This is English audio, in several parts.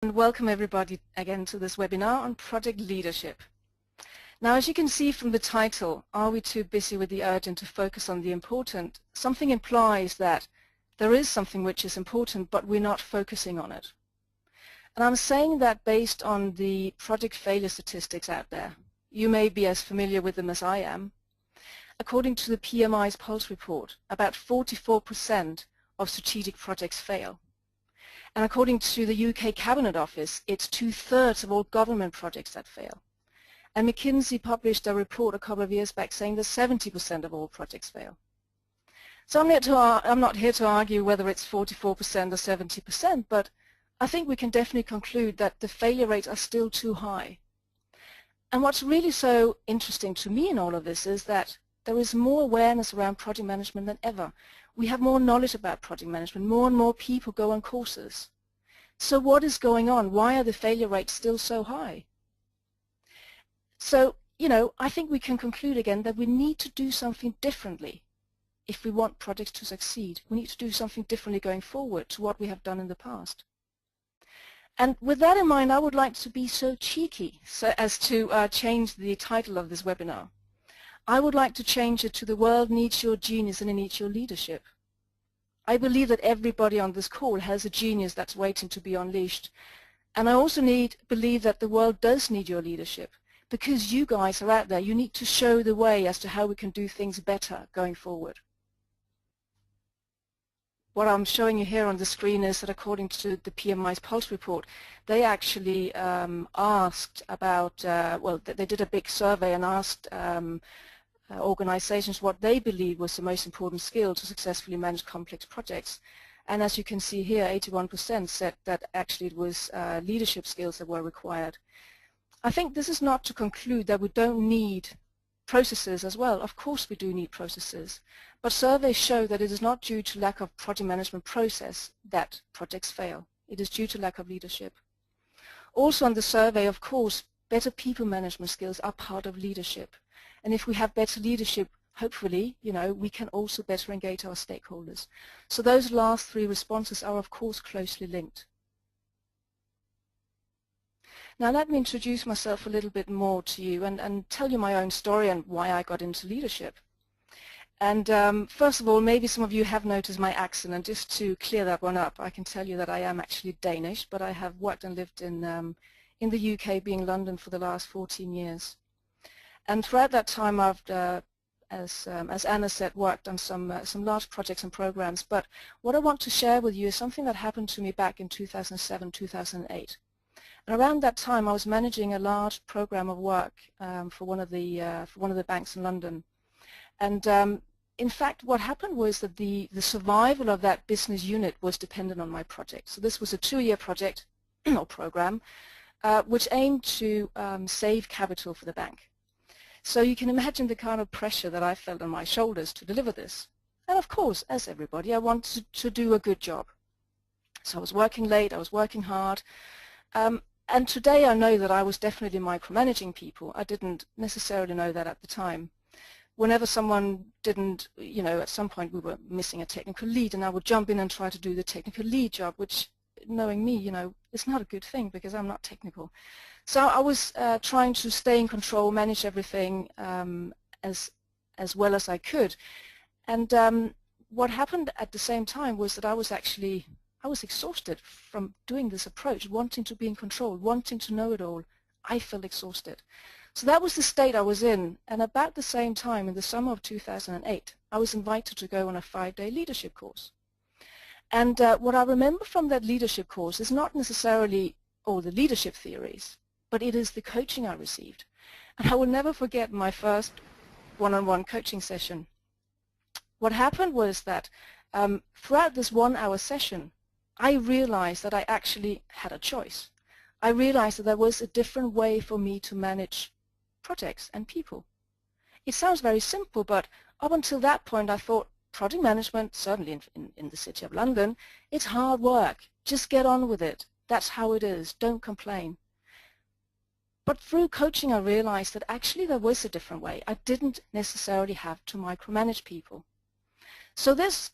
And welcome everybody again to this webinar on project leadership. Now, as you can see from the title, Are We Too Busy with the Urgent to Focus on the Important? Something implies that there is something which is important, but we're not focusing on it. And I'm saying that based on the project failure statistics out there. You may be as familiar with them as I am. According to the PMI's Pulse report, about 44% of strategic projects fail. And according to the UK Cabinet Office, it's 2/3 of all government projects that fail. And McKinsey published a report a couple of years back saying that 70% of all projects fail. So I'm not here to argue whether it's 44% or 70%, but I think we can definitely conclude that the failure rates are still too high. And what's really so interesting to me in all of this is that there is more awareness around project management than ever. We have more knowledge about project management. More and more people go on courses. So what is going on? Why are the failure rates still so high? So, I think we can conclude again that we need to do something differently if we want projects to succeed. We need to do something differently going forward to what we have done in the past. And with that in mind, I would like to be so cheeky as to change the title of this webinar. I would like to change it to The World Needs Your Genius and It Needs Your Leadership. I believe that everybody on this call has a genius that's waiting to be unleashed. And I also believe that the world does need your leadership, because you guys are out there. You need to show the way as to how we can do things better going forward. What I'm showing you here on the screen is that according to the PMI's Pulse report, they actually asked about, they did a big survey and asked organizations what they believe was the most important skill to successfully manage complex projects. And as you can see here, 81% said that actually it was leadership skills that were required. I think this is not to conclude that we don't need processes as well. Of course we do need processes, but surveys show that it is not due to lack of project management process that projects fail. It is due to lack of leadership. Also on the survey, of course, better people management skills are part of leadership. And if we have better leadership, hopefully, we can also better engage our stakeholders. So those last three responses are, of course, closely linked. Now let me introduce myself a little bit more to you and tell you my own story and why I got into leadership. And first of all, maybe some of you have noticed my accent, and just to clear that one up, I can tell you that I am actually Danish, but I have worked and lived in the UK, being London, for the last 14 years. And throughout that time I've, as Anna said, worked on some large projects and programs. But what I want to share with you is something that happened to me back in 2007, 2008. And around that time I was managing a large program of work for one of the banks in London. And in fact, what happened was that the survival of that business unit was dependent on my project. So this was a 2-year project or program which aimed to save capital for the bank. So you can imagine the kind of pressure that I felt on my shoulders to deliver this. And of course, as everybody, I wanted to do a good job. So I was working late, I was working hard. And today I know that I was definitely micromanaging people. I didn't necessarily know that at the time. Whenever someone didn't, at some point we were missing a technical lead, and I would jump in and try to do the technical lead job, which, knowing me, is not a good thing because I'm not technical. So I was trying to stay in control, manage everything as well as I could. And what happened at the same time was that I was exhausted from doing this approach, wanting to be in control, wanting to know it all. I felt exhausted. So that was the state I was in. And about the same time, in the summer of 2008, I was invited to go on a 5-day leadership course. And what I remember from that leadership course is not necessarily all the leadership theories, but it is the coaching I received. And I will never forget my first one-on-one coaching session. What happened was that throughout this 1-hour session, I realized that I actually had a choice. I realized that there was a different way for me to manage projects and people. It sounds very simple, but up until that point I thought project management, certainly in the City of London, it's hard work. Just get on with it. That's how it is. Don't complain. But through coaching I realized that actually there was a different way. I didn't necessarily have to micromanage people. So this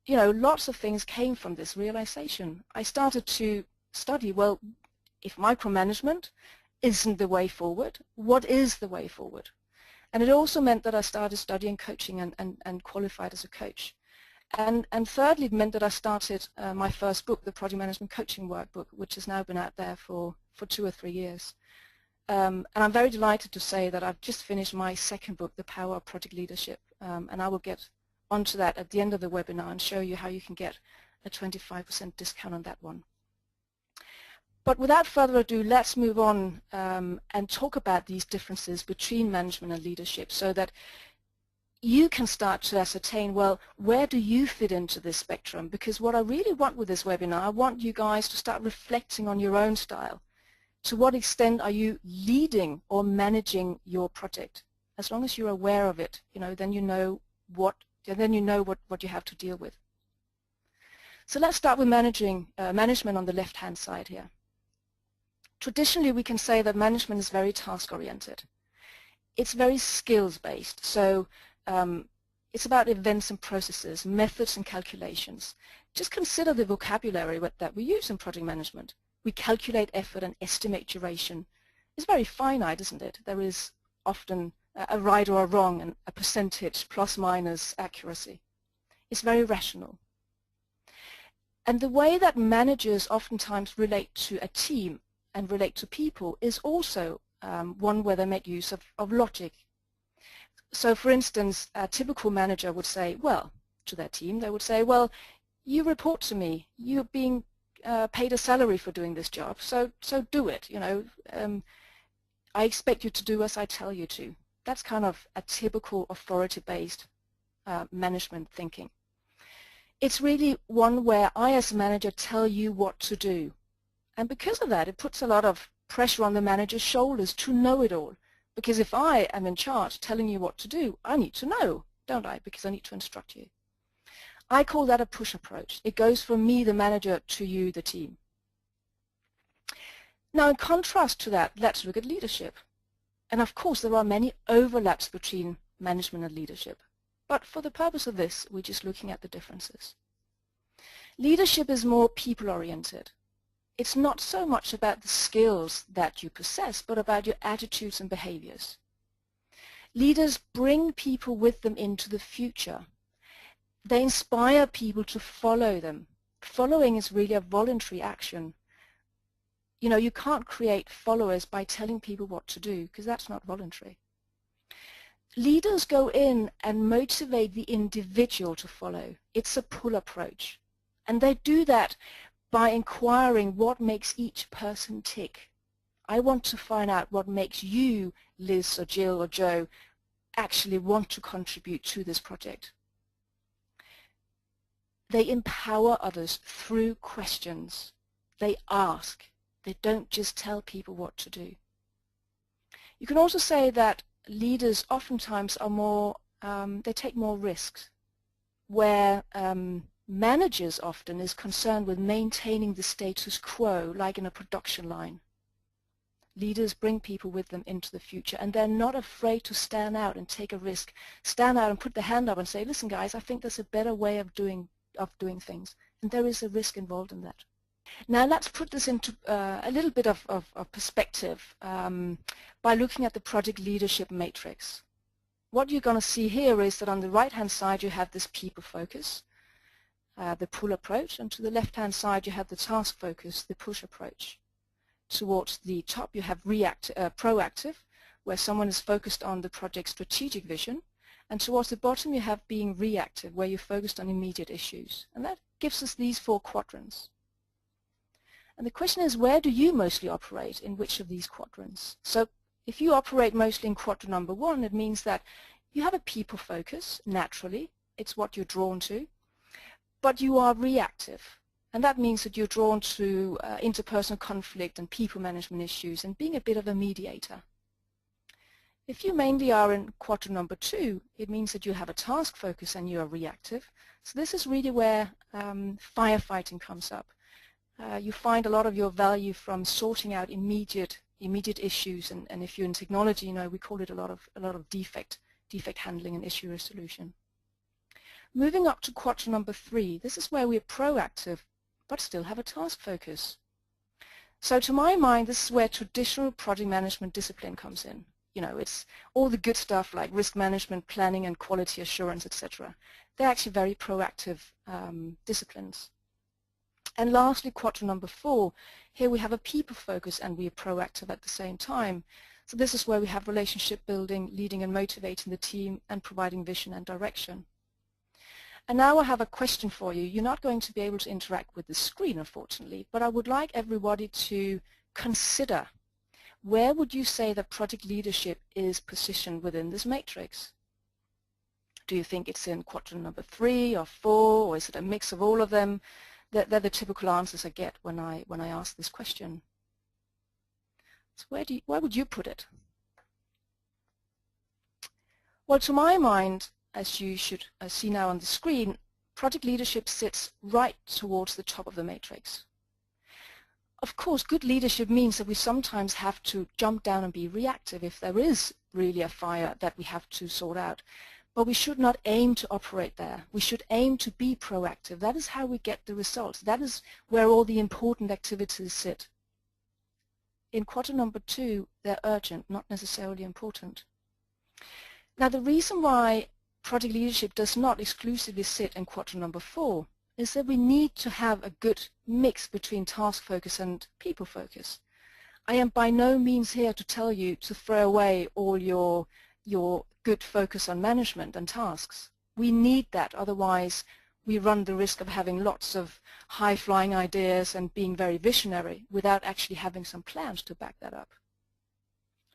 lots of things came from this realization. I started to study, well, if micromanagement isn't the way forward, what is the way forward? And it also meant that I started studying coaching and qualified as a coach. And thirdly, it meant that I started my first book, the Project Management Coaching Workbook, which has now been out there for 2 or 3 years. And I'm very delighted to say that I've just finished my second book, The Power of Project Leadership, and I will get onto that at the end of the webinar and show you how you can get a 25% discount on that one. But without further ado, let's move on and talk about these differences between management and leadership so that you can start to ascertain, well, where do you fit into this spectrum? Because what I really want with this webinar, I want you guys to start reflecting on your own style. To what extent are you leading or managing your project? As long as you're aware of it, then you know what you have to deal with. So let's start with management on the left-hand side here. Traditionally, we can say that management is very task-oriented. It's very skills-based, so it's about events and processes, methods and calculations. Just consider the vocabulary that we use in project management. We calculate effort and estimate duration. It's very finite, isn't it? There is often a right or a wrong and a percentage, plus minus accuracy. It's very rational. And the way that managers oftentimes relate to a team and relate to people is also one where they make use of logic. So for instance, a typical manager would say, well, to their team, they would say, well, you report to me, you're being paid a salary for doing this job, so do it, I expect you to do as I tell you to. That's kind of a typical authority-based management thinking. It's really one where I as a manager tell you what to do. And because of that, it puts a lot of pressure on the manager's shoulders to know it all. Because if I am in charge telling you what to do, I need to know, don't I? Because I need to instruct you. I call that a push approach. It goes from me, the manager, to you, the team. Now, in contrast to that, let's look at leadership. And of course, there are many overlaps between management and leadership. But for the purpose of this, we're just looking at the differences. Leadership is more people-oriented. It's not so much about the skills that you possess, but about your attitudes and behaviors. Leaders bring people with them into the future. They inspire people to follow them. Following is really a voluntary action. You can't create followers by telling people what to do, because that's not voluntary. Leaders go in and motivate the individual to follow. It's a pull approach. And they do that by inquiring what makes each person tick. I want to find out what makes you, Liz or Jill or Joe, actually want to contribute to this project. They empower others through questions. They ask. They don't just tell people what to do. You can also say that leaders oftentimes are more, they take more risks, where managers often is concerned with maintaining the status quo, like in a production line. Leaders bring people with them into the future, and they're not afraid to stand out and take a risk, stand out and put their hand up and say, listen guys, I think there's a better way of doing things, and there is a risk involved in that. Now let's put this into a little bit of perspective by looking at the project leadership matrix. What you're going to see here is that on the right-hand side you have this people focus, the pull approach, and to the left-hand side you have the task focus, the push approach. Towards the top you have proactive, where someone is focused on the project's strategic vision, and towards the bottom you have being reactive, where you're focused on immediate issues. And that gives us these 4 quadrants. And the question is, where do you mostly operate, in which of these quadrants? So if you operate mostly in quadrant number 1, it means that you have a people focus, naturally, it's what you're drawn to, but you are reactive. And that means that you're drawn to interpersonal conflict and people management issues and being a bit of a mediator. If you mainly are in quadrant number 2, it means that you have a task focus and you are reactive. So this is really where firefighting comes up. You find a lot of your value from sorting out immediate issues, and if you're in technology, we call it a lot of defect handling and issue resolution. Moving up to quadrant number 3, this is where we're proactive, but still have a task focus. So to my mind, this is where traditional project management discipline comes in. You know, it's all the good stuff like risk management, planning, and quality assurance, etc. They're actually very proactive disciplines. And lastly, quadrant number 4, here we have a people focus and we are proactive at the same time. So this is where we have relationship building, leading and motivating the team, and providing vision and direction. And now I have a question for you. You're not going to be able to interact with the screen, unfortunately, but I would like everybody to consider, where would you say that project leadership is positioned within this matrix? Do you think it's in quadrant number 3 or 4, or is it a mix of all of them? They're the typical answers I get when I ask this question. So where would you put it? Well, to my mind, as you should see now on the screen, project leadership sits right towards the top of the matrix. Of course, good leadership means that we sometimes have to jump down and be reactive if there is really a fire that we have to sort out. But we should not aim to operate there. We should aim to be proactive. That is how we get the results. That is where all the important activities sit. In quadrant number 2, they're urgent, not necessarily important. Now, the reason why project leadership does not exclusively sit in quadrant number 4 is that we need to have a good mix between task focus and people focus. I am by no means here to tell you to throw away all your good focus on management and tasks. We need that, otherwise we run the risk of having lots of high-flying ideas and being very visionary without actually having some plans to back that up.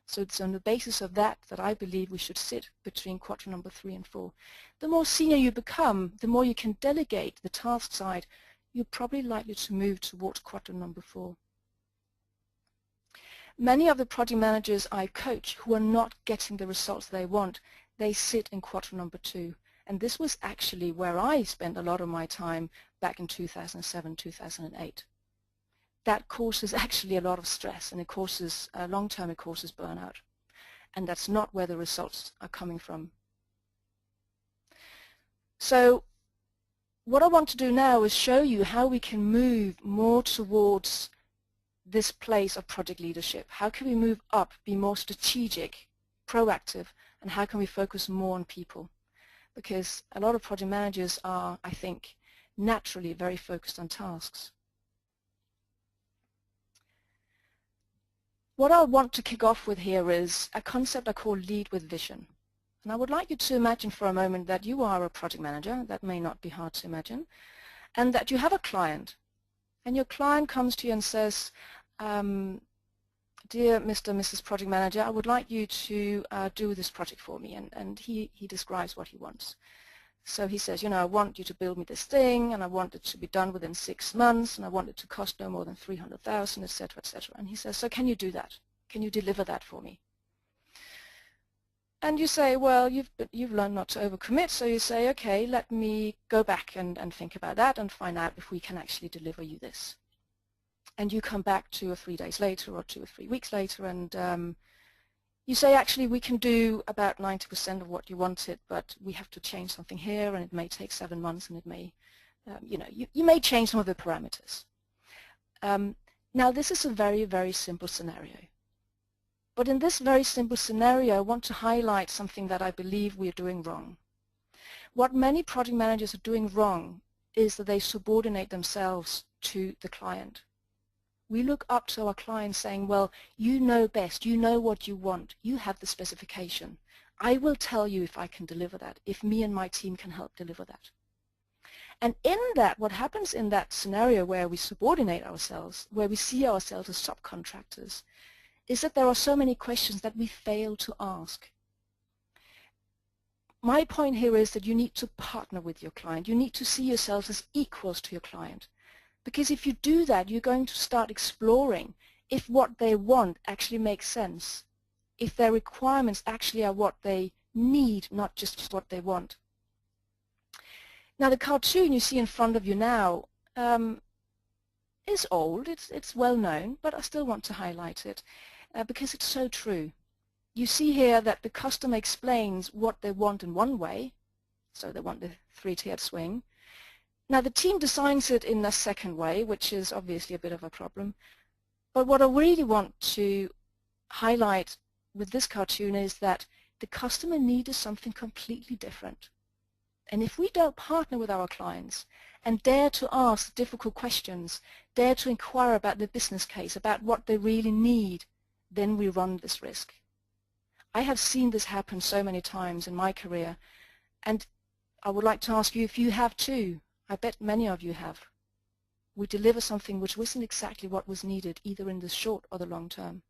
So it's on the basis of that I believe we should sit between quadrant number 3 and 4. The more senior you become, the more you can delegate the task side, you're probably likely to move towards quadrant number 4. Many of the project managers I coach who are not getting the results they want, they sit in quadrant number 2. And this was actually where I spent a lot of my time back in 2007, 2008. That causes actually a lot of stress, and it causes, long-term it causes burnout. And that's not where the results are coming from. So what I want to do now is show you how we can move more towards this place of project leadership. How can we move up, be more strategic, proactive, and how can we focus more on people? Because a lot of project managers are, I think, naturally very focused on tasks. What I want to kick off with here is a concept I call lead with vision. And I would like you to imagine for a moment that you are a project manager. That may not be hard to imagine. And that you have a client. And your client comes to you and says, dear Mr. Mrs. Project Manager, I would like you to do this project for me. And he describes what he wants. So he says, you know, I want you to build me this thing, and I want it to be done within 6 months, and I want it to cost no more than 300,000, etc., etc. And he says, so can you do that? Can you deliver that for me? And you say, well, you've learned not to overcommit, so you say, okay, let me go back and think about that and find out if we can actually deliver you this. And you come back 2 or 3 days later or 2 or 3 weeks later, and you say, actually, we can do about 90% of what you wanted, but we have to change something here, and it may take 7 months, and it may, you know, you may change some of the parameters. Now, this is a very, very simple scenario. But in this very simple scenario, I want to highlight something that I believe we are doing wrong. What many project managers are doing wrong is that they subordinate themselves to the client. We look up to our clients saying, well, you know best, you know what you want, you have the specification. I will tell you if I can deliver that, if me and my team can help deliver that. And in that, what happens in that scenario where we subordinate ourselves, where we see ourselves as subcontractors, is that there are so many questions that we fail to ask. My point here is that you need to partner with your client. You need to see yourselves as equals to your client. Because if you do that, you're going to start exploring if what they want actually makes sense, if their requirements actually are what they need, not just what they want. Now, the cartoon you see in front of you now is old, it's well known, but I still want to highlight it because it's so true. You see here that the customer explains what they want in one way, so they want the 3-tiered swing. Now, the team designs it in a second way, which is obviously a bit of a problem. But what I really want to highlight with this cartoon is that the customer need is something completely different. And if we don't partner with our clients and dare to ask difficult questions, dare to inquire about the business case, about what they really need, then we run this risk. I have seen this happen so many times in my career, and I would like to ask you if you have too. I bet many of you have. We deliver something which wasn't exactly what was needed, either in the short or the long term.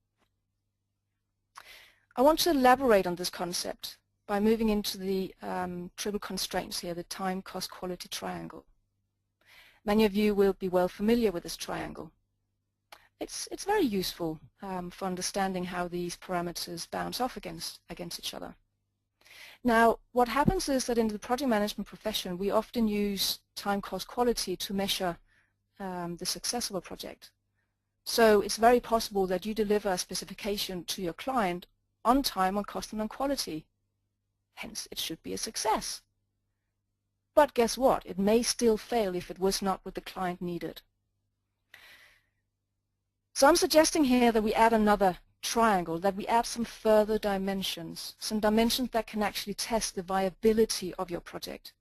I want to elaborate on this concept by moving into the triple constraints here, the time, cost, quality triangle. Many of you will be well familiar with this triangle. It's very useful for understanding how these parameters bounce off against each other. Now, what happens is that in the project management profession, we often use time, cost, quality to measure the success of a project. So it's very possible that you deliver a specification to your client on time, on cost, and on quality. Hence, it should be a success. But guess what? It may still fail if it was not what the client needed. So I'm suggesting here that we add another triangle, that we add some further dimensions, some dimensions that can actually test the viability of your project.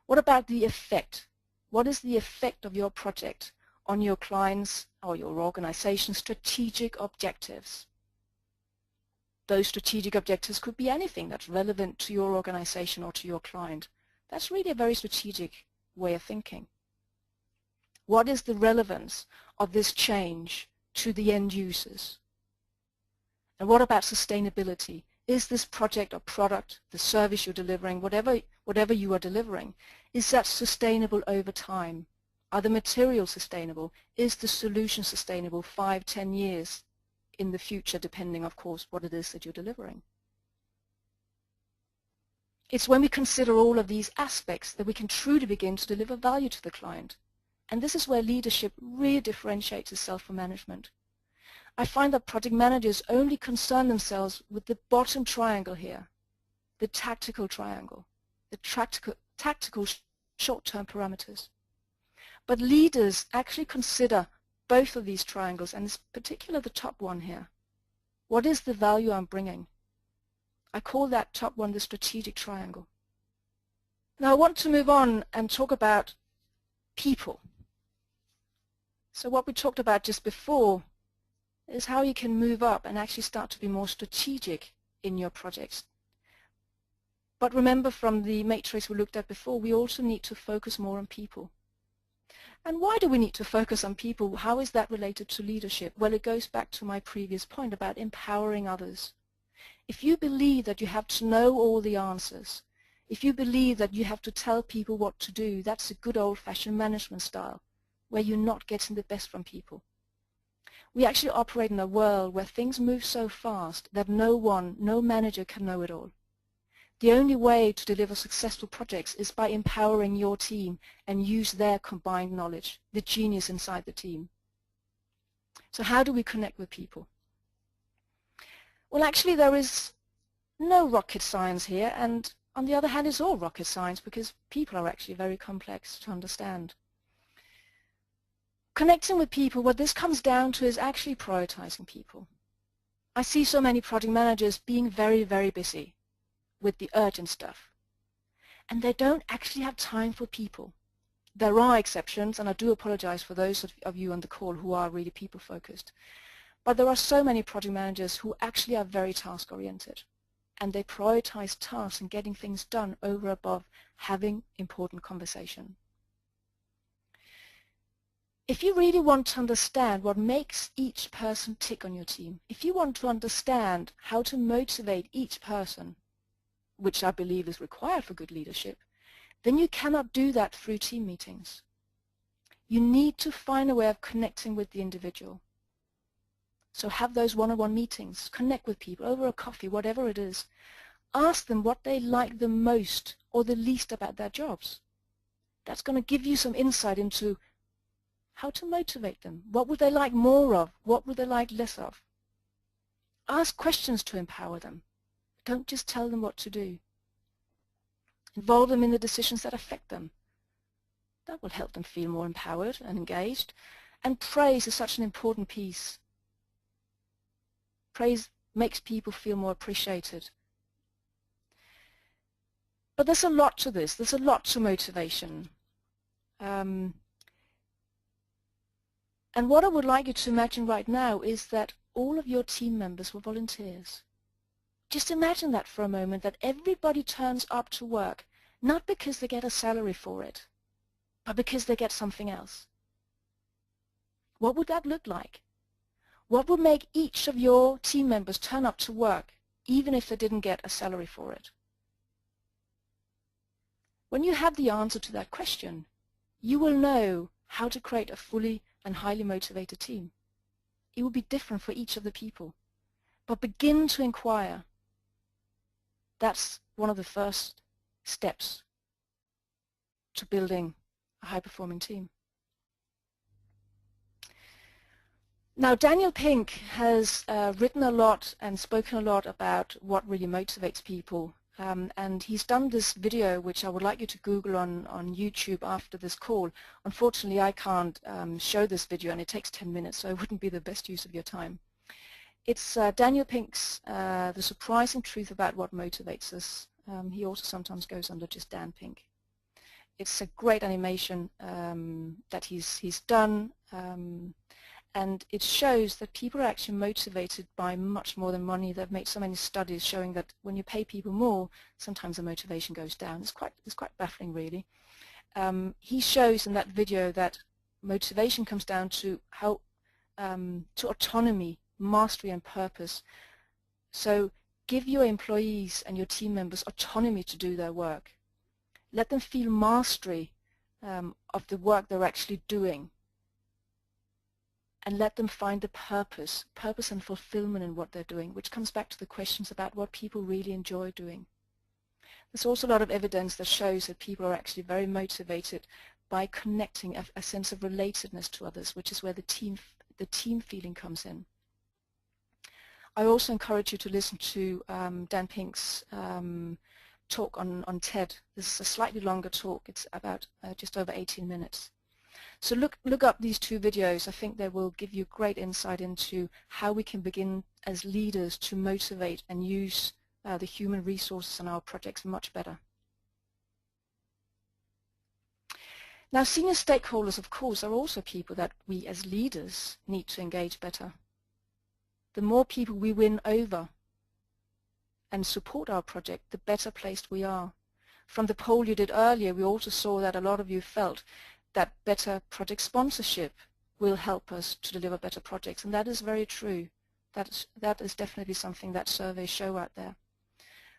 What about the effect? What is the effect of your project on your clients or your organization's strategic objectives? Those strategic objectives could be anything that's relevant to your organization or to your client. That's really a very strategic way of thinking. What is the relevance of this change to the end users? And what about sustainability? Is this project or product, the service you're delivering, whatever you are delivering, is that sustainable over time? Are the materials sustainable? Is the solution sustainable 5, 10 years in the future, depending, of course, what it is that you're delivering? It's when we consider all of these aspects that we can truly begin to deliver value to the client. And this is where leadership really differentiates itself from management. I find that project managers only concern themselves with the bottom triangle here, the tactical triangle, the tactical short-term parameters. But leaders actually consider both of these triangles, and in particular the top one here. What is the value I'm bringing? I call that top one the strategic triangle. Now I want to move on and talk about people. So what we talked about just before is how you can move up and actually start to be more strategic in your projects. But remember, from the matrix we looked at before, we also need to focus more on people. And why do we need to focus on people? How is that related to leadership? Well, it goes back to my previous point about empowering others. If you believe that you have to know all the answers, if you believe that you have to tell people what to do, that's a good old-fashioned management style, where you're not getting the best from people. We actually operate in a world where things move so fast that no manager can know it all. The only way to deliver successful projects is by empowering your team and use their combined knowledge, the genius inside the team. So how do we connect with people? Well, actually there is no rocket science here, and on the other hand it's all rocket science because people are actually very complex to understand. Connecting with people, what this comes down to is actually prioritizing people. I see so many project managers being very, very busy with the urgent stuff, and they don't actually have time for people. There are exceptions, and I do apologize for those of you on the call who are really people-focused, but there are so many project managers who actually are very task-oriented, and they prioritize tasks and getting things done over above having important conversation. If you really want to understand what makes each person tick on your team, if you want to understand how to motivate each person, which I believe is required for good leadership, then you cannot do that through team meetings. You need to find a way of connecting with the individual. So have those one-on-one meetings, connect with people over a coffee, whatever it is. Ask them what they like the most or the least about their jobs. That's going to give you some insight into how to motivate them. What would they like more of? What would they like less of? Ask questions to empower them. Don't just tell them what to do. Involve them in the decisions that affect them. That will help them feel more empowered and engaged. And praise is such an important piece. Praise makes people feel more appreciated. But there's a lot to this. There's a lot to motivation. And what I would like you to imagine right now is that all of your team members were volunteers. Just imagine that for a moment, that everybody turns up to work, not because they get a salary for it, but because they get something else. What would that look like? What would make each of your team members turn up to work, even if they didn't get a salary for it? When you have the answer to that question, you will know how to create a fully and highly motivated team. It will be different for each of the people. But begin to inquire. That's one of the first steps to building a high-performing team. Now, Daniel Pink has written a lot and spoken a lot about what really motivates people. And he's done this video, which I would like you to Google on YouTube after this call. Unfortunately, I can't show this video, and it takes 10 minutes, so it wouldn't be the best use of your time. It's Daniel Pink's The Surprising Truth About What Motivates Us. He also sometimes goes under just Dan Pink. It's a great animation that he's done, and it shows that people are actually motivated by much more than money. They've made so many studies showing that when you pay people more, sometimes the motivation goes down. It's quite baffling, really. He shows in that video that motivation comes down to to autonomy, mastery, and purpose. So give your employees and your team members autonomy to do their work. Let them feel mastery of the work they're actually doing. And let them find the purpose and fulfillment in what they're doing, which comes back to the questions about what people really enjoy doing. There's also a lot of evidence that shows that people are actually very motivated by connecting a sense of relatedness to others, which is where the team feeling comes in. I also encourage you to listen to Dan Pink's talk on TED. This is a slightly longer talk. It's about just over 18 minutes. So look up these two videos. I think they will give you great insight into how we can begin as leaders to motivate and use the human resources in our projects much better. Now, senior stakeholders, of course, are also people that we as leaders need to engage better. The more people we win over and support our project, the better placed we are. From the poll you did earlier, we also saw that a lot of you felt that better project sponsorship will help us to deliver better projects, and that is very true. That is definitely something that surveys show out there.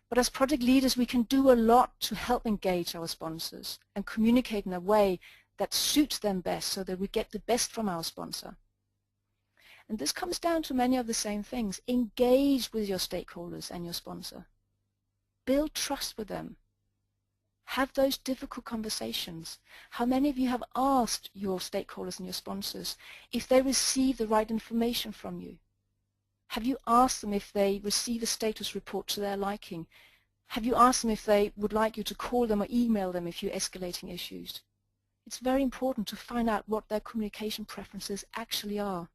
But as project leaders, we can do a lot to help engage our sponsors and communicate in a way that suits them best so that we get the best from our sponsor. And this comes down to many of the same things. Engage with your stakeholders and your sponsor. Build trust with them. Have those difficult conversations. How many of you have asked your stakeholders and your sponsors if they receive the right information from you? Have you asked them if they receive a status report to their liking? Have you asked them if they would like you to call them or email them if you're escalating issues? It's very important to find out what their communication preferences actually are.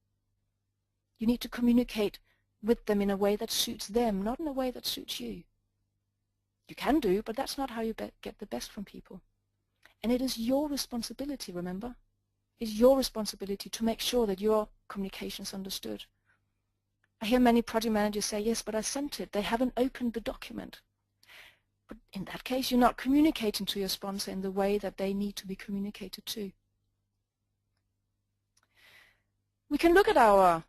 You need to communicate with them in a way that suits them, not in a way that suits you. You can do, but that's not how you get the best from people. And it is your responsibility, remember? It's your responsibility to make sure that your communication is understood. I hear many project managers say, yes, but I sent it. They haven't opened the document. But in that case, you're not communicating to your sponsor in the way that they need to be communicated to. We can look at our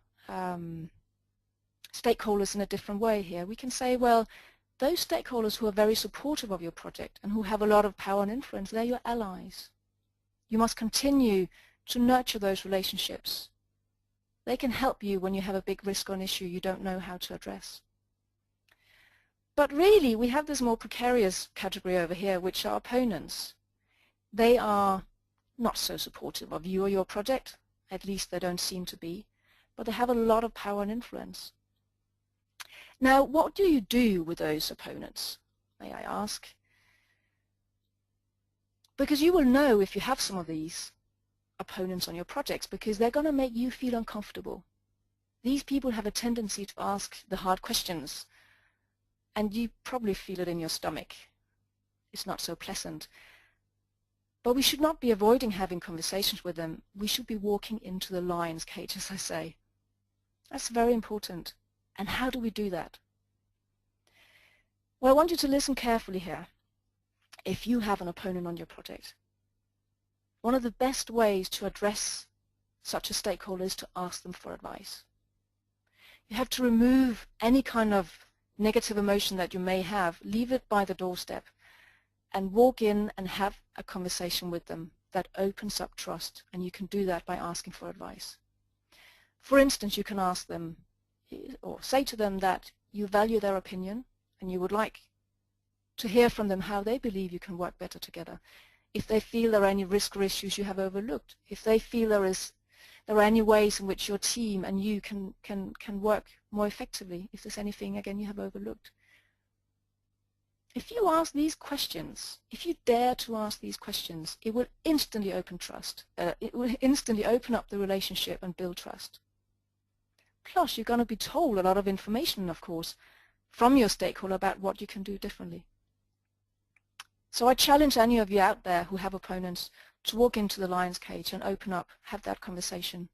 stakeholders in a different way here. We can say, well, those stakeholders who are very supportive of your project and who have a lot of power and influence, they're your allies. You must continue to nurture those relationships. They can help you when you have a big risk or an issue you don't know how to address. But really, we have this more precarious category over here, which are opponents. They are not so supportive of you or your project, at least they don't seem to be, but they have a lot of power and influence. Now, what do you do with those opponents, may I ask? Because you will know if you have some of these. opponents on your projects, because they're going to make you feel uncomfortable. These people have a tendency to ask the hard questions, and you probably feel it in your stomach. It's not so pleasant. But we should not be avoiding having conversations with them. We should be walking into the lion's cage, as I say. That's very important. And how do we do that? Well, I want you to listen carefully here. If you have an opponent on your project, one of the best ways to address such a stakeholder is to ask them for advice. You have to remove any kind of negative emotion that you may have, leave it by the doorstep, and walk in and have a conversation with them that opens up trust, and you can do that by asking for advice. For instance, you can ask them or say to them that you value their opinion and you would like to hear from them how they believe you can work better together. If they feel there are any risk or issues you have overlooked, if they feel there are any ways in which your team and you can work more effectively, if there's anything, again, you have overlooked. If you ask these questions, if you dare to ask these questions, it will instantly open trust. It will instantly open up the relationship and build trust. Plus, you're going to be told a lot of information, of course, from your stakeholder about what you can do differently. So I challenge any of you out there who have opponents to walk into the lion's cage and open up, have that conversation.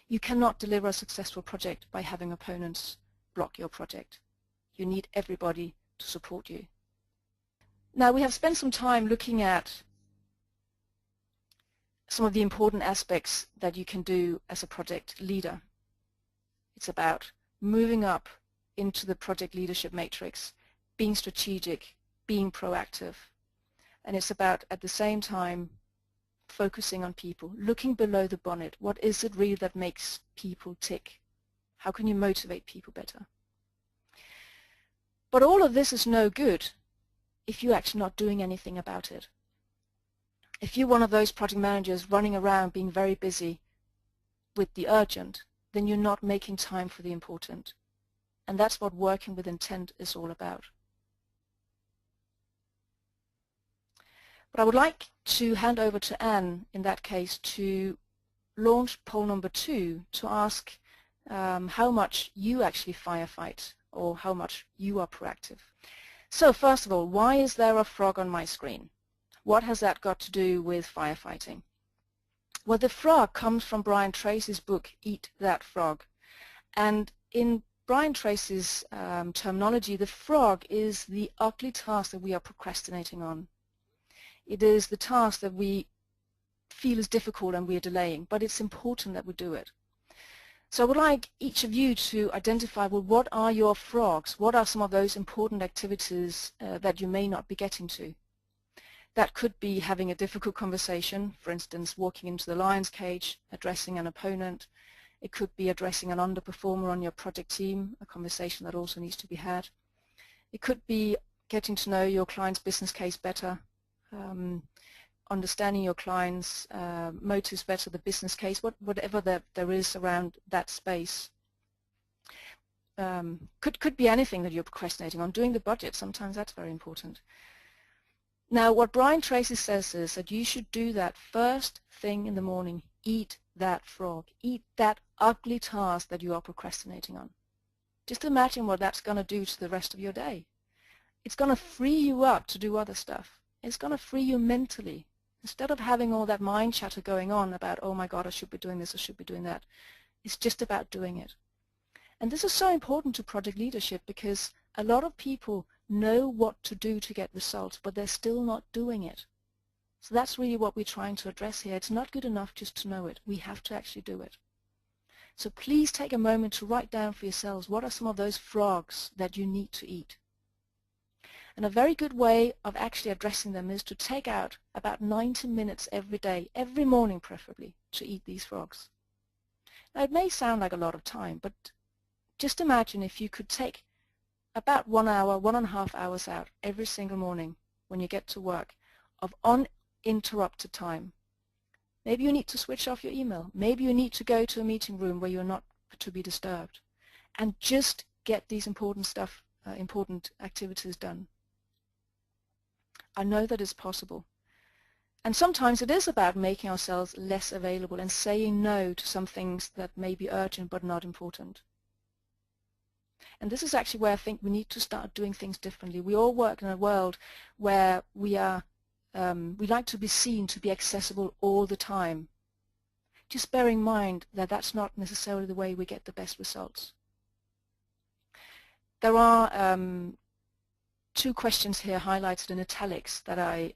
You cannot deliver a successful project by having opponents block your project. You need everybody to support you. Now, we have spent some time looking at some of the important aspects that you can do as a project leader. It's about moving up into the project leadership matrix, being strategic, being proactive, and it's about, at the same time, focusing on people, looking below the bonnet. What is it really that makes people tick? How can you motivate people better? But all of this is no good if you're actually not doing anything about it. If you're one of those project managers running around being very busy with the urgent, then you're not making time for the important. And that's what working with intent is all about. But I would like to hand over to Anne, in that case, to launch poll number 2 to ask how much you actually firefight or how much you are proactive. So first of all, why is there a frog on my screen? What has that got to do with firefighting? Well, the frog comes from Brian Tracy's book, Eat That Frog. And in Brian Tracy's terminology, the frog is the ugly task that we are procrastinating on. It is the task that we feel is difficult and we are delaying, but it's important that we do it. So I would like each of you to identify, well, what are your frogs? What are some of those important activities that you may not be getting to? That could be having a difficult conversation, for instance, walking into the lion's cage, addressing an opponent. It could be addressing an underperformer on your project team, a conversation that also needs to be had. It could be getting to know your client's business case better, understanding your client's motives better, the business case, whatever there is around that space. Could be anything that you're procrastinating on. Doing the budget, sometimes that's very important. Now, what Brian Tracy says is that you should do that first thing in the morning. Eat that frog. Eat that ugly task that you are procrastinating on. Just imagine what that's going to do to the rest of your day. It's going to free you up to do other stuff. It's going to free you mentally. Instead of having all that mind chatter going on about, oh my God, I should be doing this, I should be doing that. It's just about doing it. And this is so important to project leadership because a lot of people know what to do to get results, but they're still not doing it. So that's really what we're trying to address here. It's not good enough just to know it. We have to actually do it. So please take a moment to write down for yourselves what are some of those frogs that you need to eat. And a very good way of actually addressing them is to take out about 90 minutes every day, every morning preferably, to eat these frogs. Now it may sound like a lot of time, but just imagine if you could take about 1 hour, 1.5 hours out every single morning when you get to work of uninterrupted time. Maybe you need to switch off your email. Maybe you need to go to a meeting room where you're not to be disturbed and just get these important activities done. I know that it's possible. And sometimes it is about making ourselves less available and saying no to some things that may be urgent but not important. And this is actually where I think we need to start doing things differently. We all work in a world where we like to be seen to be accessible all the time. Just bear in mind that that's not necessarily the way we get the best results. There are 2 questions here highlighted in italics that I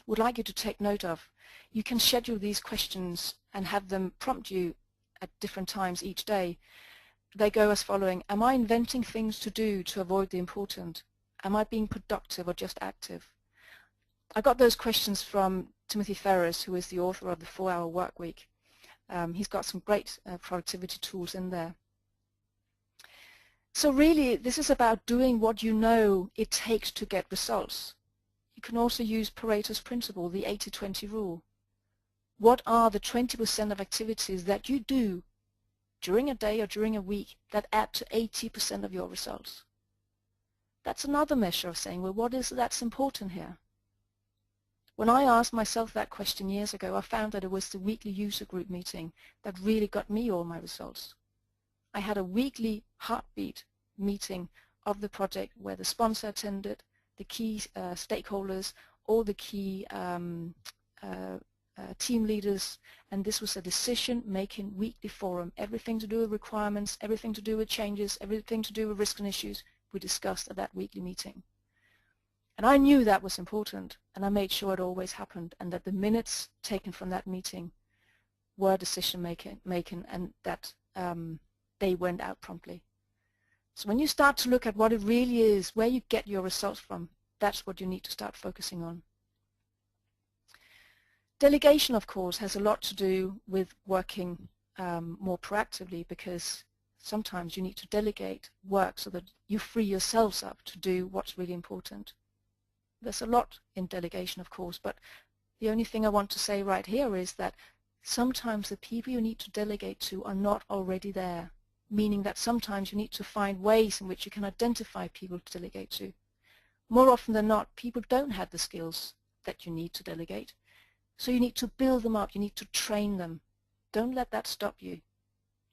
would like you to take note of. You can schedule these questions and have them prompt you at different times each day. They go as following: am I inventing things to do to avoid the important? Am I being productive or just active? I got those questions from Timothy Ferriss, who is the author of the 4-Hour Workweek. He's got some great productivity tools in there. So really, this is about doing what you know it takes to get results. You can also use Pareto's principle, the 80-20 rule. What are the 20% of activities that you do during a day or during a week that add to 80% of your results? That's another measure of saying, well, what is it that's important here? When I asked myself that question years ago, I found that it was the weekly user group meeting that really got me all my results. I had a weekly heartbeat meeting of the project where the sponsor attended, the key stakeholders, all the key team leaders, and this was a decision-making weekly forum. Everything to do with requirements, everything to do with changes, everything to do with risk and issues we discussed at that weekly meeting. And I knew that was important, and I made sure it always happened, and that the minutes taken from that meeting were decision-making, and that they went out promptly. So when you start to look at what it really is, where you get your results from, that's what you need to start focusing on. Delegation, of course, has a lot to do with working more proactively, because sometimes you need to delegate work so that you free yourselves up to do what's really important. There's a lot in delegation, of course, but the only thing I want to say right here is that sometimes the people you need to delegate to are not already there, meaning that sometimes you need to find ways in which you can identify people to delegate to. More often than not, people don't have the skills that you need to delegate, so you need to build them up, you need to train them. Don't let that stop you.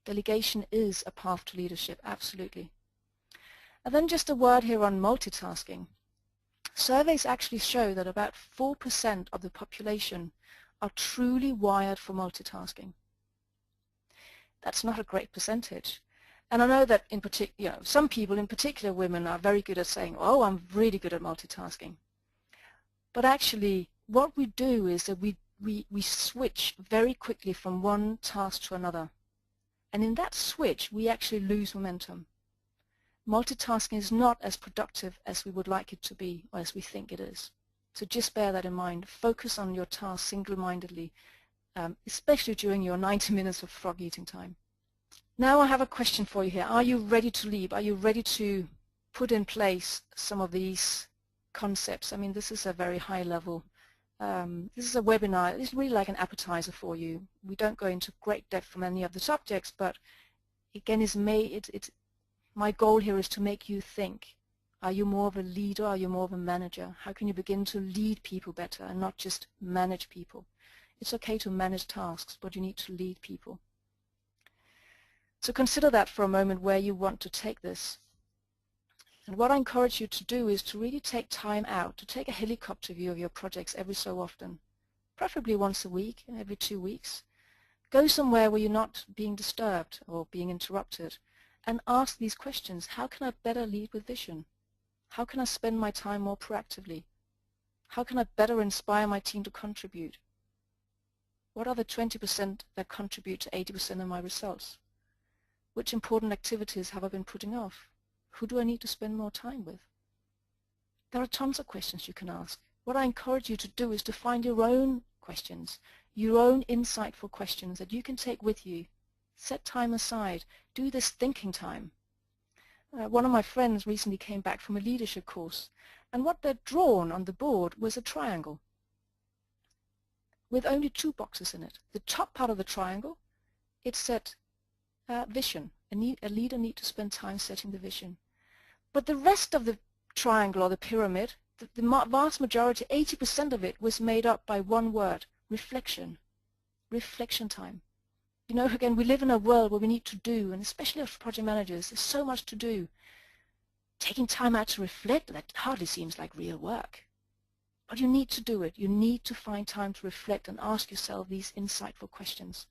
Delegation is a path to leadership, absolutely. And then just a word here on multitasking. Surveys actually show that about 4% of the population are truly wired for multitasking. That's not a great percentage. And I know that in particular, some people, in particular women, are very good at saying, oh, I'm really good at multitasking. But actually, what we do is that we switch very quickly from one task to another. And in that switch, we actually lose momentum. Multitasking is not as productive as we would like it to be, or as we think it is. So just bear that in mind. Focus on your task single-mindedly, especially during your 90 minutes of frog eating time. Now I have a question for you here. Are you ready to lead? Are you ready to put in place some of these concepts? I mean, this is a very high level. This is a webinar. It's really like an appetizer for you. We don't go into great depth from any of the subjects, but again, my goal here is to make you think. Are you more of a leader? Are you more of a manager? How can you begin to lead people better and not just manage people? It's okay to manage tasks, but you need to lead people. So consider that for a moment, where you want to take this. And what I encourage you to do is to really take time out, to take a helicopter view of your projects every so often, preferably once a week, every 2 weeks. Go somewhere where you're not being disturbed or being interrupted, and ask these questions. How can I better lead with vision? How can I spend my time more proactively? How can I better inspire my team to contribute? What are the 20% that contribute to 80% of my results? Which important activities have I been putting off? Who do I need to spend more time with? There are tons of questions you can ask. What I encourage you to do is to find your own questions, your own insightful questions that you can take with you. Set time aside. Do this thinking time. One of my friends recently came back from a leadership course, and what they'd drawn on the board was a triangle with only 2 boxes in it. The top part of the triangle, it said vision. A leader needs to spend time setting the vision. But the rest of the triangle or the pyramid the vast majority, 80% of it, was made up by one word: reflection. Reflection time. You know, again, we live in a world where we need to do, and especially as project managers, there's so much to do. Taking time out to reflect, that hardly seems like real work. But you need to do it. You need to find time to reflect and ask yourself these insightful questions.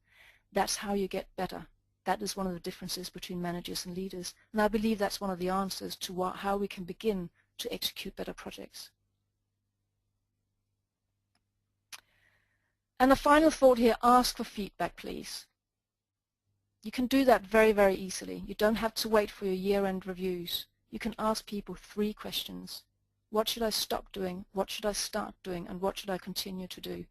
That's how you get better. That is one of the differences between managers and leaders. And I believe that's one of the answers to how we can begin to execute better projects. And the final thought here, ask for feedback, please. You can do that very, very easily. You don't have to wait for your year-end reviews. You can ask people 3 questions. What should I stop doing? What should I start doing? And what should I continue to do?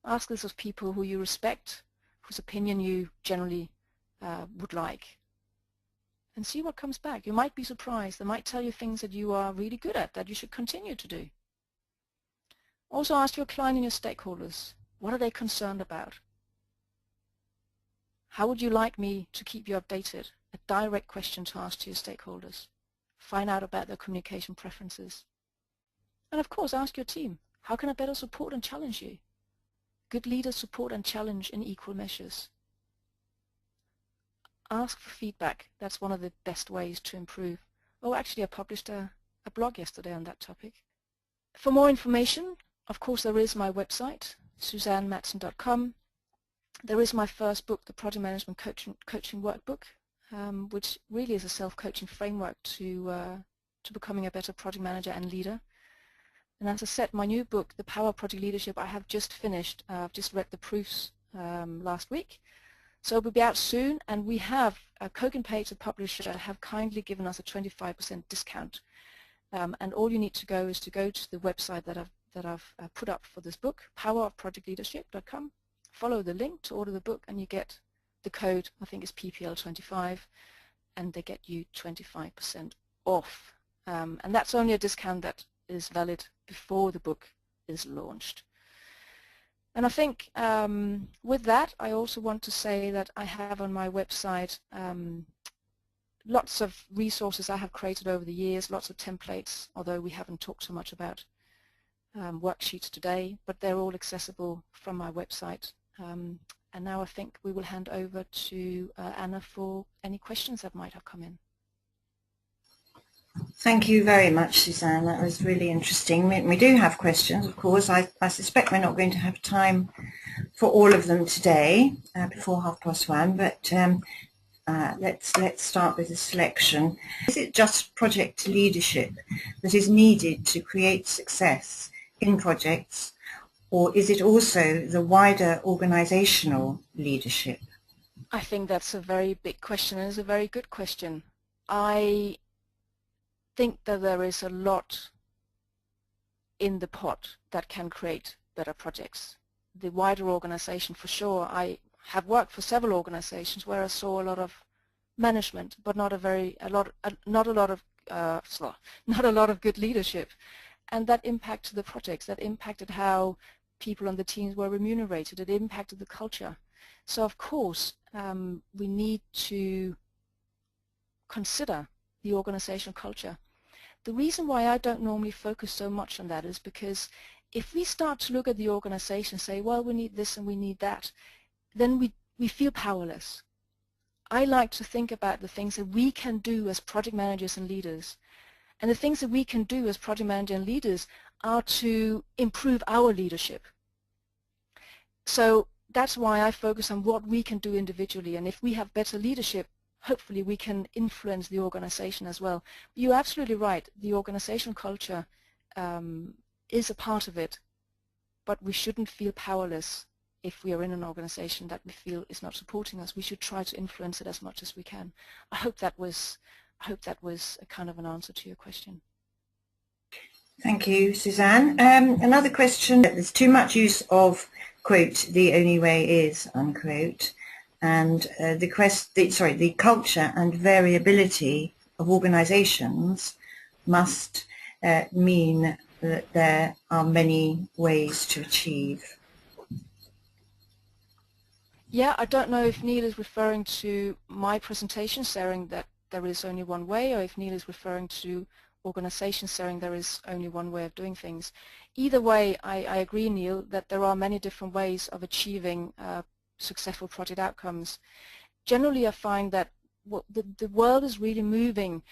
Ask this of people who you respect, whose opinion you generally would like, and see what comes back. You might be surprised. They might tell you things that you are really good at that you should continue to do. Also ask your client and your stakeholders, what are they concerned about? How would you like me to keep you updated? A direct question to ask to your stakeholders. Find out about their communication preferences. And of course, ask your team, how can I better support and challenge you? Good leaders support and challenge in equal measures. Ask for feedback. That's one of the best ways to improve. Oh, actually, I published a blog yesterday on that topic. For more information, of course, there is my website, SusanneMadsen.com. There is my first book, the Project Management Coaching Workbook, which really is a self-coaching framework to becoming a better project manager and leader. And as I said, my new book, The Power of Project Leadership, I have just finished. I've just read the proofs last week. So it will be out soon, and we have Kogan Page, the publisher, have kindly given us a 25% discount. And all you need to go is to go to the website that I've put up for this book, powerofprojectleadership.com. Follow the link to order the book, and you get the code, I think it's PPL25, and they get you 25% off. And that's only a discount that is valid before the book is launched. And I think with that, I also want to say that I have on my website lots of resources I have created over the years, lots of templates, although we haven't talked so much about worksheets today, but they're all accessible from my website. And now I think we will hand over to Anna for any questions that might have come in. Thank you very much, Susanne. That was really interesting. We do have questions, of course. I suspect we're not going to have time for all of them today before 1:30, but let's start with a selection. Is it just project leadership that is needed to create success in projects, or is it also the wider organizational leadership? I think that's a very big question, and it's a very good question. I think that there is a lot in the pot that can create better projects. The wider organization, for sure. I have worked for several organizations where I saw a lot of management, but not a lot of good leadership, and that impacted the projects. That impacted how people on the teams were remunerated. It impacted the culture. So of course we need to consider the organizational culture. The reason why I don't normally focus so much on that is because if we start to look at the organization and say, well, we need this and we need that, then we feel powerless. I like to think about the things that we can do as project managers and leaders. And the things that we can do as project managers and leaders are to improve our leadership. So that's why I focus on what we can do individually. And if we have better leadership, hopefully we can influence the organization as well. You're absolutely right. The organizational culture is a part of it, but we shouldn't feel powerless if we are in an organization that we feel is not supporting us. We should try to influence it as much as we can. I hope that was a kind of an answer to your question. Thank you, Susanne. Another question. There's too much use of, quote, the only way is, unquote, and the culture and variability of organizations must mean that there are many ways to achieve. Yeah, I don't know if Neil is referring to my presentation saying that there is only one way, or if Neil is referring to organizations saying there is only one way of doing things. Either way, I agree, Neil, that there are many different ways of achieving successful project outcomes. Generally, I find that the world is really moving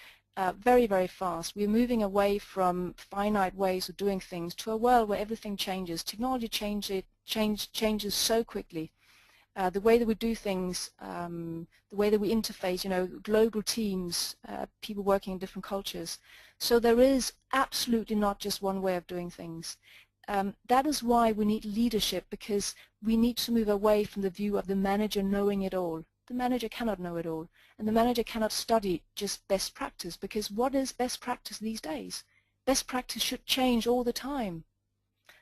very, very fast. We're moving away from finite ways of doing things to a world where everything changes. Technology changes so quickly. The way that we do things, the way that we interface, global teams, people working in different cultures. So there is absolutely not just one way of doing things. That is why we need leadership, because we need to move away from the view of the manager knowing it all. The manager cannot know it all, and the manager cannot study just best practice, because what is best practice these days? Best practice should change all the time.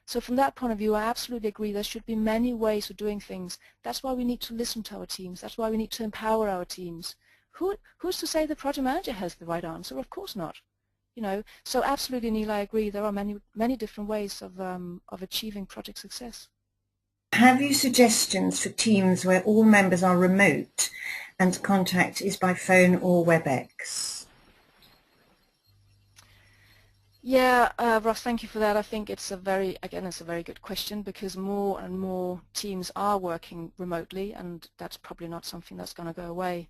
So from that point of view, I absolutely agree there should be many ways of doing things. That's why we need to listen to our teams. That's why we need to empower our teams. Who's to say the project manager has the right answer? Of course not. So absolutely, Neil, I agree. There are many different ways of achieving project success. Have you suggestions for teams where all members are remote and contact is by phone or WebEx? Yeah, Ross, thank you for that. I think it's a very good question, because more and more teams are working remotely, and that's probably not something that's going to go away.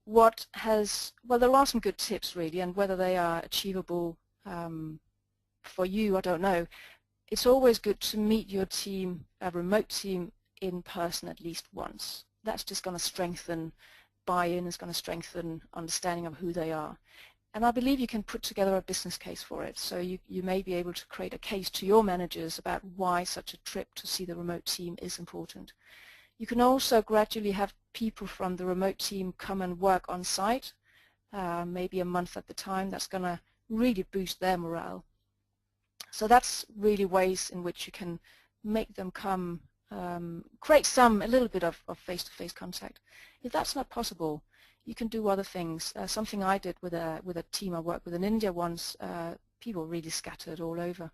Well, there are some good tips really, and whether they are achievable for you, I don't know. It's always good to meet your team, a remote team, in person at least once. That's just going to strengthen buy-in, it's going to strengthen understanding of who they are. And I believe you can put together a business case for it. So you may be able to create a case to your managers about why such a trip to see the remote team is important. You can also gradually have people from the remote team come and work on site, maybe a month at the time. That's going to really boost their morale. So that's really ways in which you can make them come, create a little bit of face-to-face contact. If that's not possible, you can do other things. Something I did with a team I worked with in India once, people really scattered all over.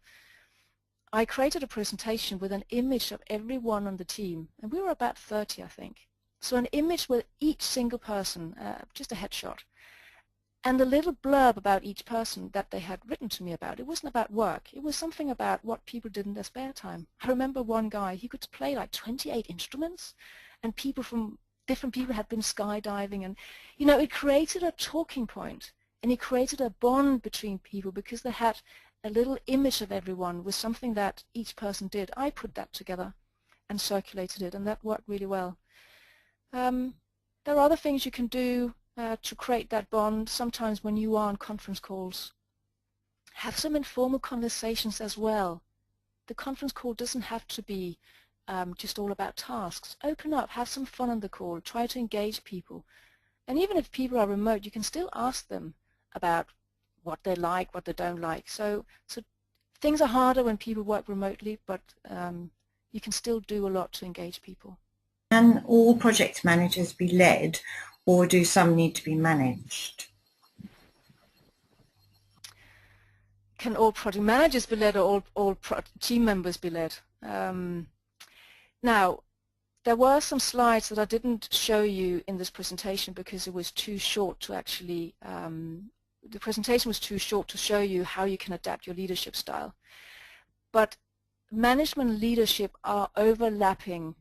I created a presentation with an image of everyone on the team, and we were about 30, I think. So an image with each single person, just a headshot, and a little blurb about each person that they had written to me about. It wasn't about work. It was something about what people did in their spare time. I remember one guy, he could play like 28 instruments, and different people had been skydiving, and it created a talking point, and it created a bond between people because they had a little image of everyone with something that each person did. I put that together and circulated it, and that worked really well. There are other things you can do to create that bond. Sometimes when you are on conference calls, have some informal conversations as well. The conference call doesn't have to be just all about tasks. Open up, have some fun on the call, try to engage people. And even if people are remote, you can still ask them about what they like, what they don't like. So things are harder when people work remotely, but you can still do a lot to engage people. Can all project managers be led, or do some need to be managed? Can all project managers be led, or all team members be led? Now, there were some slides that I didn't show you in this presentation because it was too short to actually, the presentation was too short to show you how you can adapt your leadership style. But management and leadership are overlapping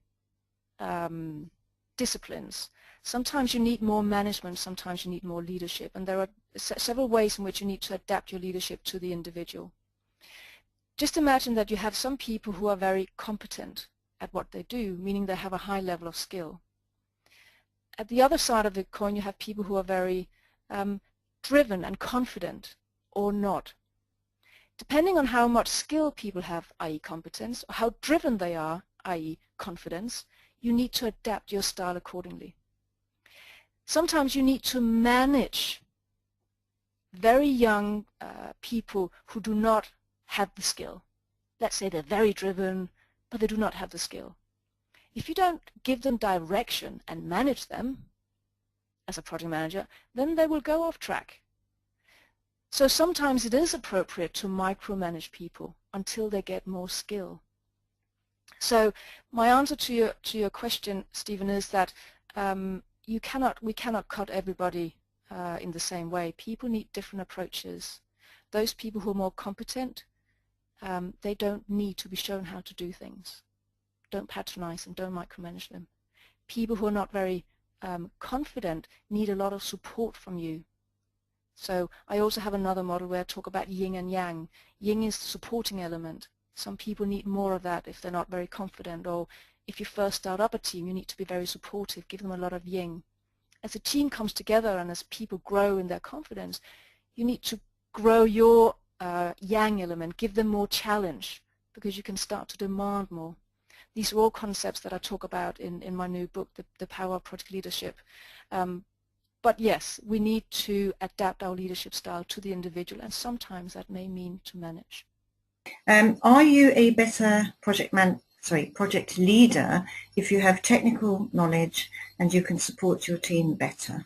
disciplines. Sometimes you need more management, sometimes you need more leadership, and there are several ways in which you need to adapt your leadership to the individual. Just imagine that you have some people who are very competent at what they do, meaning they have a high level of skill. At the other side of the coin, you have people who are very driven and confident, or not. Depending on how much skill people have, i.e. competence, or how driven they are, i.e. confidence, you need to adapt your style accordingly. Sometimes you need to manage very young people who do not have the skill. Let's say they're very driven, but they do not have the skill. If you don't give them direction and manage them as a project manager, then they will go off track. So sometimes it is appropriate to micromanage people until they get more skill. So my answer to your question, Stephen, is that we cannot cut everybody in the same way. People need different approaches. those people who are more competent, they don't need to be shown how to do things. Don't patronize them, don't micromanage them. People who are not very confident need a lot of support from you. So I also have another model where I talk about yin and yang. Yin is the supporting element. Some people need more of that if they're not very confident, or if you first start up a team, you need to be very supportive, give them a lot of yin. As a team comes together and as people grow in their confidence, you need to grow your yang element, give them more challenge, because you can start to demand more. These are all concepts that I talk about in my new book, The Power of Project Leadership. But yes, we need to adapt our leadership style to the individual, and sometimes that may mean to manage. Are you a better project leader if you have technical knowledge and you can support your team better?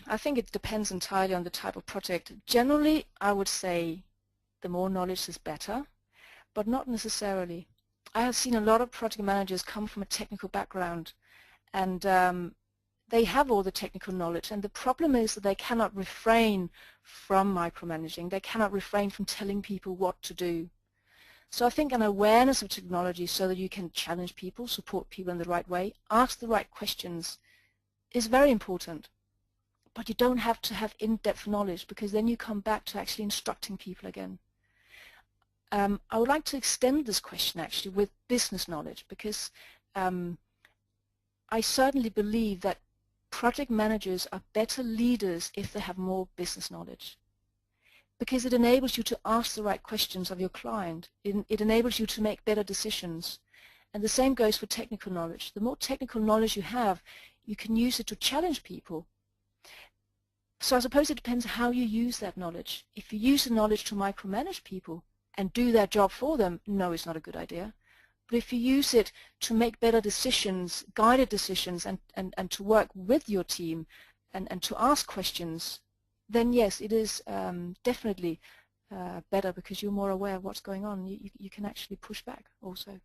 I think it depends entirely on the type of project. Generally, I would say the more knowledge is better, but not necessarily. I have seen a lot of project managers come from a technical background, and they have all the technical knowledge, and the problem is that they cannot refrain from micromanaging. They cannot refrain from telling people what to do. So I think an awareness of technology so that you can challenge people, support people in the right way, ask the right questions is very important. But you don't have to have in-depth knowledge, because then you come back to actually instructing people again. I would like to extend this question actually with business knowledge, because I certainly believe that project managers are better leaders if they have more business knowledge, because it enables you to ask the right questions of your client. It enables you to make better decisions. And the same goes for technical knowledge. The more technical knowledge you have, you can use it to challenge people. So I suppose it depends how you use that knowledge. If you use the knowledge to micromanage people and do their job for them, no, it's not a good idea. But if you use it to make better decisions, guided decisions, and to work with your team and to ask questions, then yes, it is definitely better, because you're more aware of what's going on. You can actually push back also.